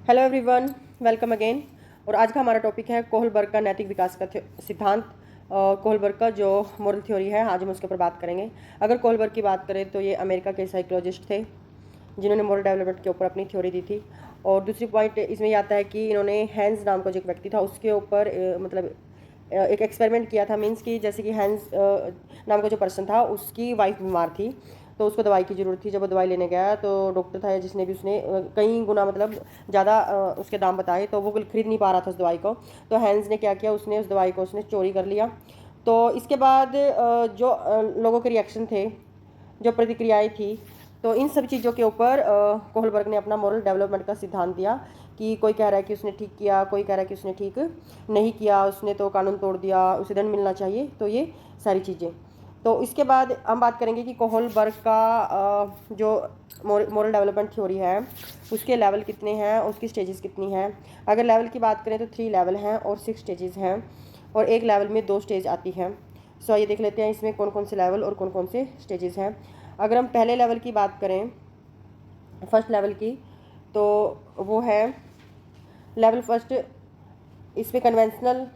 Hello everyone, welcome again. और आज का हमारा टॉपिक है कोहलबर्ग का नैतिक विकास का सिद्धांत। कोहलबर्ग का जो मॉरल थ्योरी है, आज हम उसके ऊपर बात करेंगे। अगर कोहलबर्ग की बात करें तो ये अमेरिका के साइकोलॉजिस्ट थे जिन्होंने मॉरल डेवलपमेंट के ऊपर अपनी थ्योरी दी थी। और दूसरी पॉइंट इसमें ये आता है कि इन्होंने हैंस नाम का जो एक व्यक्ति था उसके ऊपर एक एक्सपेरिमेंट किया था। मीन्स कि जैसे कि हैंस नाम का जो पर्सन था उसकी वाइफ बीमार थी, तो उसको दवाई की ज़रूरत थी। जब वो दवाई लेने गया तो डॉक्टर था जिसने भी उसने कई गुना ज़्यादा उसके दाम बताए, तो वो खरीद नहीं पा रहा था उस दवाई को। तो हैंस ने क्या किया, उसने उस दवाई को उसने चोरी कर लिया। तो इसके बाद जो लोगों के रिएक्शन थे, जो प्रतिक्रियाएं थी, तो इन सब चीज़ों के ऊपर कोहलबर्ग ने अपना मॉरल डेवलपमेंट का सिद्धांत दिया कि कोई कह रहा है कि उसने ठीक किया, कोई कह रहा है कि उसने ठीक नहीं किया, उसने तो कानून तोड़ दिया, उसे दंड मिलना चाहिए। तो ये सारी चीज़ें। तो इसके बाद हम बात करेंगे कि कोहलबर्ग का जो मॉरल डेवलपमेंट थ्योरी है उसके लेवल कितने हैं, उसकी स्टेजेस कितनी हैं। अगर लेवल की बात करें तो 3 लेवल हैं और 6 स्टेजेस हैं, और एक लेवल में 2 स्टेज आती हैं। सो ये देख लेते हैं इसमें कौन कौन से लेवल और कौन कौन से स्टेजेस हैं। अगर हम पहले लेवल की बात करें, फर्स्ट लेवल की, तो वो है लेवल फर्स्ट। इसमें कन्वेंशनल,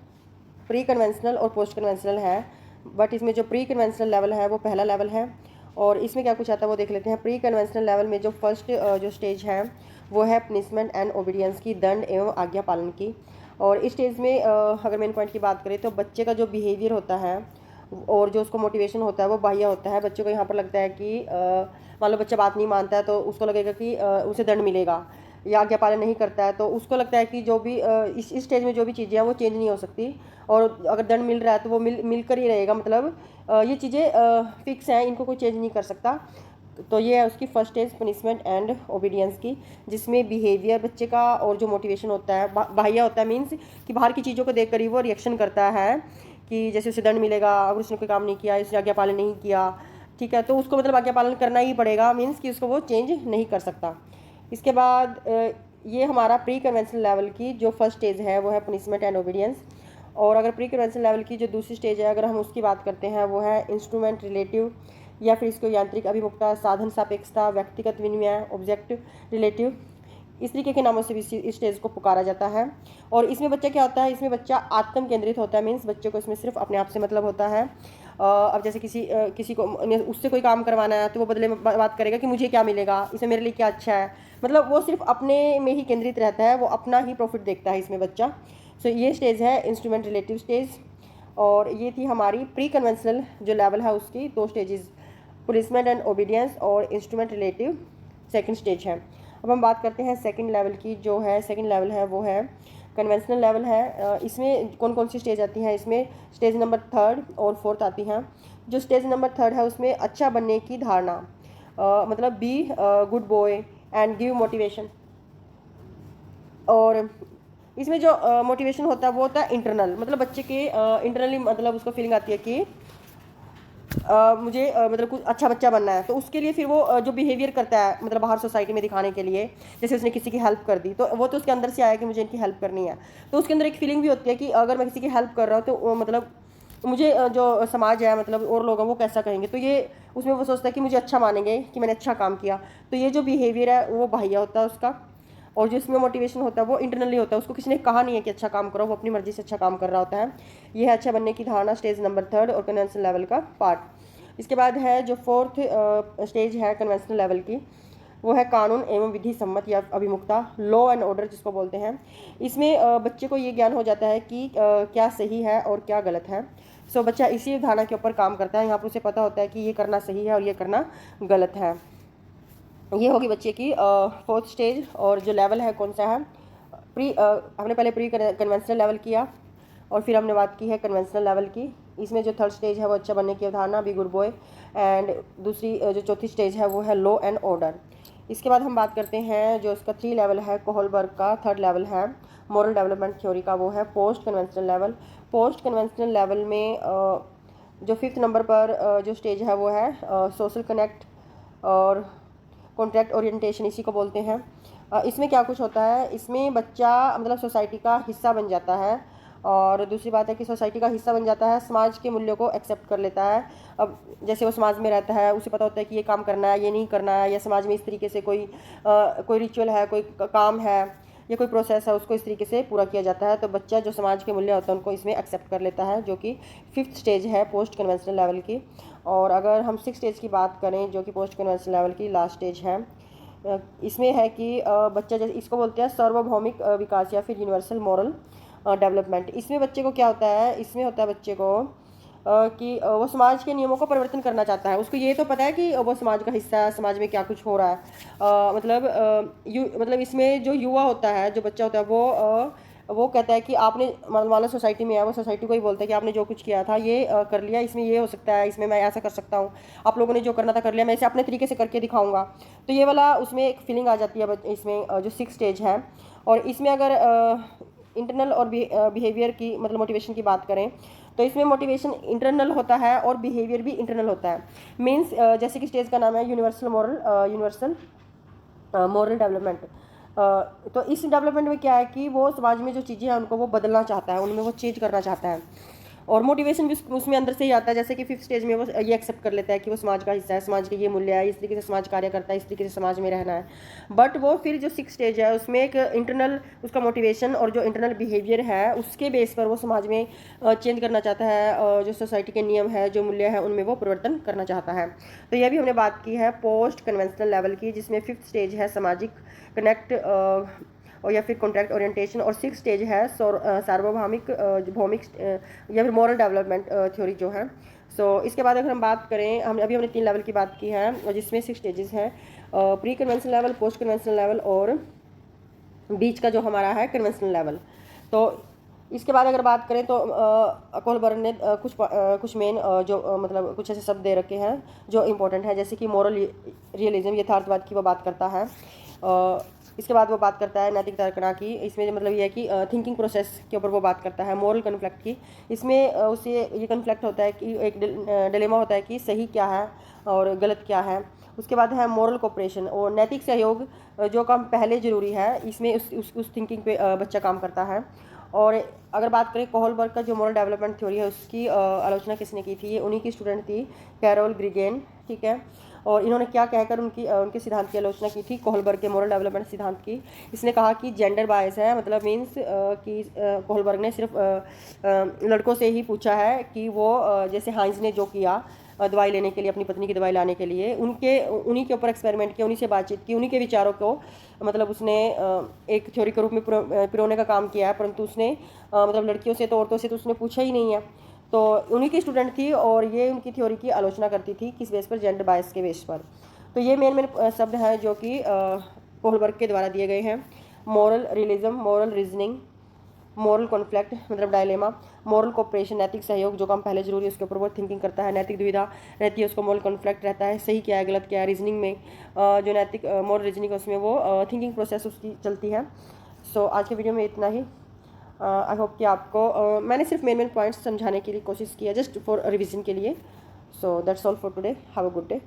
प्री कन्वेंशनल और पोस्ट कन्वेंशनल है, बट इसमें जो प्री कन्वेंशनल लेवल है वो पहला लेवल है। और इसमें क्या कुछ आता है वो देख लेते हैं। प्री कन्वेंशनल लेवल में जो फर्स्ट जो स्टेज है वो है पनिशमेंट एंड ओबीडियंस की, दंड एवं आज्ञा पालन की। और इस स्टेज में अगर मेन पॉइंट की बात करें तो बच्चे का जो बिहेवियर होता है और जो उसको मोटिवेशन होता है वो बाह्य होता है। बच्चे को यहाँ पर लगता है कि मान लो बच्चा बात नहीं मानता है तो उसको लगेगा कि उसे दंड मिलेगा, या आज्ञा पालन नहीं करता है तो उसको लगता है कि जो भी इस स्टेज में जो भी चीज़ें हैं वो चेंज नहीं हो सकती, और अगर दंड मिल रहा है तो वो मिलकर ही रहेगा। ये चीज़ें फिक्स हैं, इनको कोई चेंज नहीं कर सकता। तो ये है उसकी first stage, punishment and obedience की, जिसमें बिहेवियर बच्चे का और जो मोटिवेशन होता है बाह्य होता है। मीन्स कि बाहर की चीज़ों को देखकर ही वो रिएक्शन करता है कि जैसे उसे दंड मिलेगा अगर उसने कोई काम नहीं किया, उसने आज्ञा पालन नहीं किया, ठीक है, तो उसको आज्ञा पालन करना ही पड़ेगा। मीन्स कि उसको वो चेंज नहीं कर सकता। इसके बाद ये हमारा प्री कन्वेंशनल लेवल की जो फर्स्ट स्टेज है वो है पनिशमेंट एंड ओबीडियंस। और अगर प्री कन्वेंशनल लेवल की जो दूसरी स्टेज है अगर हम उसकी बात करते हैं वो है इंस्ट्रूमेंट रिलेटिव, या फिर इसको यांत्रिक अभिमुखता, साधन सापेक्षता, व्यक्तिगत विनिमय, ऑब्जेक्ट रिलेटिव, इस तरीके के नामों से भी इस स्टेज को पुकारा जाता है। और इसमें बच्चा क्या होता है, इसमें बच्चा आत्म केंद्रित होता है। मीन्स बच्चे को इसमें सिर्फ अपने आप से मतलब होता है। अब जैसे किसी को उससे कोई काम करवाना है तो वो बदले में बात करेगा कि मुझे क्या मिलेगा, इसमें मेरे लिए क्या अच्छा है। वो सिर्फ अपने में ही केंद्रित रहता है, वो अपना ही प्रॉफिट देखता है इसमें बच्चा। सो ये स्टेज है इंस्ट्रूमेंट रिलेटिव स्टेज। और ये थी हमारी प्री कन्वेंशनल जो लेवल है उसकी 2 स्टेजेस, पुलिसमेंट एंड ओबीडियंस और इंस्ट्रूमेंट रिलेटिव सेकंड स्टेज है। अब हम बात करते हैं सेकंड लेवल की। जो है सेकंड लेवल है वो है कन्वेंशनल लेवल है। इसमें कौन कौन सी स्टेज आती हैं, इसमें स्टेज नंबर 3 और 4 आती हैं। जो स्टेज नंबर 3 है उसमें अच्छा बनने की धारणा, be good boy and give motivation. और इसमें जो मोटिवेशन होता है वो होता है इंटरनल, बच्चे के इंटरनली उसको फीलिंग आती है कि मुझे कुछ अच्छा बच्चा बनना है। तो उसके लिए फिर वो जो बिहेवियर करता है बाहर सोसाइटी में दिखाने के लिए, जैसे उसने किसी की हेल्प कर दी तो वो तो उसके अंदर से आया कि मुझे इनकी हेल्प करनी है। तो उसके अंदर एक फीलिंग भी होती है कि अगर मैं किसी की हेल्प कर रहा हूँ तो मुझे जो समाज है और लोग हैं वो कैसा कहेंगे। तो ये उसमें वो सोचता है कि मुझे अच्छा मानेंगे कि मैंने अच्छा काम किया। तो ये जो बिहेवियर है वो बाह्य होता है उसका। और जो इसमें मोटिवेशन होता है वो इंटरनली होता है, उसको किसी ने कहा नहीं है कि अच्छा काम करो, वो अपनी मर्जी से अच्छा काम कर रहा होता है। ये है अच्छा बनने की धारणा, स्टेज नंबर 3 और कन्वेंशनल लेवल का पार्ट। इसके बाद है जो 4th स्टेज है कन्वेंशनल लेवल की, वो है कानून एवं विधि सम्मत या अभिमुखता, लॉ एंड ऑर्डर जिसको बोलते हैं। इसमें बच्चे को ये ज्ञान हो जाता है कि क्या सही है और क्या गलत है। सो बच्चा इसी धारणा के ऊपर काम करता है। यहाँ पर उसे पता होता है कि ये करना सही है और ये करना गलत है। ये होगी बच्चे की 4th स्टेज। और जो लेवल है कौन सा है, हमने पहले प्री कन्वेंशनल लेवल किया और फिर हमने बात की है कन्वेंशनल लेवल की। इसमें जो 3rd स्टेज है वो अच्छा बनने की अवधारणा, बी गुड बॉय। एंड दूसरी जो चौथी स्टेज है वो है लॉ एंड ऑर्डर। इसके बाद हम बात करते हैं जो इसका 3 लेवल है कोहलबर्ग का 3rd लेवल है मॉरल डेवलपमेंट थ्योरी का, वो है post conventional level. Post conventional level में जो 5th नंबर पर जो स्टेज है वो है सोशल कनेक्ट और कॉन्ट्रैक्ट ओरिएंटेशन, इसी को बोलते हैं। इसमें क्या कुछ होता है, इसमें बच्चा सोसाइटी का हिस्सा बन जाता है। और दूसरी बात है कि सोसाइटी का हिस्सा बन जाता है, समाज के मूल्यों को एक्सेप्ट कर लेता है। अब जैसे वो समाज में रहता है उसे पता होता है कि ये काम करना है, ये नहीं करना है, या समाज में इस तरीके से कोई रिचुअल है, कोई काम है ये कोई प्रोसेस है उसको इस तरीके से पूरा किया जाता है, तो बच्चा जो समाज के मूल्य होते हैं उनको इसमें एक्सेप्ट कर लेता है, जो कि 5th स्टेज है पोस्ट कन्वेंशनल लेवल की। और अगर हम 6th स्टेज की बात करें जो कि पोस्ट कन्वेंशनल लेवल की लास्ट स्टेज है, इसमें है कि बच्चा जैसे इसको बोलते हैं सार्वभौमिक विकास या फिर यूनिवर्सल मॉरल डेवलपमेंट। इसमें बच्चे को क्या होता है, इसमें होता है बच्चे को कि वो समाज के नियमों को परिवर्तन करना चाहता है। उसको ये तो पता है कि वो समाज का हिस्सा है, समाज में क्या कुछ हो रहा है। मतलब इसमें जो युवा होता है, जो बच्चा होता है, वो कहता है कि आपने मान लो सोसाइटी में है, वो सोसाइटी को ही बोलता है कि आपने जो कुछ किया था ये कर लिया, इसमें ये हो सकता है, इसमें मैं ऐसा कर सकता हूँ, आप लोगों ने जो करना था कर लिया, मैं इसे अपने तरीके से करके दिखाऊंगा। तो ये वाला उसमें एक फीलिंग आ जाती है इसमें जो 6th स्टेज है। और इसमें अगर इंटरनल और बिहेवियर की मतलब मोटिवेशन की बात करें तो इसमें मोटिवेशन इंटरनल होता है और बिहेवियर भी इंटरनल होता है। मीन्स जैसे कि स्टेज का नाम है यूनिवर्सल मॉरल डेवलपमेंट। तो इस डेवलपमेंट में क्या है कि वो समाज में जो चीज़ें हैं उनको वो बदलना चाहता है, उनमें वो चेंज करना चाहता है। और मोटिवेशन भी उसमें अंदर से ही आता है, जैसे कि 5th स्टेज में वो ये एक्सेप्ट कर लेता है कि वो समाज का हिस्सा है, समाज के ये मूल्य है, इस तरीके से समाज कार्य करता है, इस तरीके से समाज में रहना है। बट वो फिर जो 6th स्टेज है उसमें एक इंटरनल उसका मोटिवेशन और जो इंटरनल बिहेवियर है उसके बेस पर वो समाज में चेंज करना चाहता है, जो सोसाइटी के नियम है, जो मूल्य है, उनमें वो परिवर्तन करना चाहता है। तो यह भी हमने बात की है पोस्ट कन्वेंशनल लेवल की, जिसमें 5th स्टेज है सामाजिक कनेक्ट और या फिर कॉन्ट्रैक्ट ओरिएंटेशन, और 6th स्टेज है सार्वभौमिक भौमिक या फिर मॉरल डेवलपमेंट थ्योरी जो है। सो इसके बाद अगर हम बात करें, हमने 3 लेवल की बात की है, और जिसमें 6 स्टेजेस हैं, pre conventional level, post conventional level और बीच का जो हमारा है कन्वेंशनल लेवल। तो इसके बाद अगर बात करें तो कोहलबर्ग ने कुछ मेन जो मतलब कुछ ऐसे शब्द दे रखे हैं जो इम्पोर्टेंट है, जैसे कि मॉरल रियलिज्म, यथार्थवाद की वो बात करता है। इसके बाद वो बात करता है नैतिक तर्कणा की, इसमें मतलब ये है कि थिंकिंग प्रोसेस के ऊपर वो बात करता है। मॉरल कन्फ्लिक्ट की, इसमें उसे ये कन्फ्लिक्ट होता है कि एक डिलेमा होता है कि सही क्या है और गलत क्या है। उसके बाद है मॉरल कोऑपरेशन और नैतिक सहयोग, जो काम पहले ज़रूरी है, इसमें उस थिंकिंग पे बच्चा काम करता है। और अगर बात करें कोहलबर्ग का जो मॉरल डेवलपमेंट थ्योरी है उसकी आलोचना किसने की थी, ये उन्हीं की स्टूडेंट थी कैरोल ग्रीगेन, ठीक है। और इन्होंने क्या कहकर उनके सिद्धांत की आलोचना की थी, कोहलबर्ग के मॉरल डेवलपमेंट सिद्धांत की। इसने कहा कि जेंडर बायस है, मतलब मीन्स कि कोहलबर्ग ने सिर्फ लड़कों से ही पूछा है कि वो जैसे हाइंस ने जो किया दवाई लेने के लिए, अपनी पत्नी की दवाई लाने के लिए, उन्हीं के ऊपर एक्सपेरिमेंट किया, उन्हीं से बातचीत की, उन्हीं के विचारों को मतलब उसने एक थ्योरी के रूप में पिरोने का काम किया है। परंतु उसने मतलब लड़कियों से तो औरतों से तो उसने पूछा ही नहीं है। तो उन्हीं की स्टूडेंट थी और ये उनकी थ्योरी की आलोचना करती थी, किस बेस पर, जेंडर बायस के बेस पर। तो ये मेन शब्द हैं जो कि कोहलबर्ग के द्वारा दिए गए हैं। Moral realism, moral reasoning, moral conflict मतलब डायलेमा, मॉरल कोऑपरेशन नैतिक सहयोग, जो काम पहले जरूरी है उसके ऊपर वो थिंकिंग करता है। नैतिक दुविधा रहती है, उसको मॉरल कॉन्फ्लिक्ट रहता है, सही क्या है गलत क्या है। रीजनिंग में जो नैतिक मॉरल रीजनिंग है उसमें वो थिंकिंग प्रोसेस उसकी चलती है। सो आज के वीडियो में इतना ही। आई होप कि आपको मैंने सिर्फ मेन पॉइंट्स समझाने के लिए कोशिश की है, जस्ट फॉर रिविजन के लिए। So that's all for today, have a good day.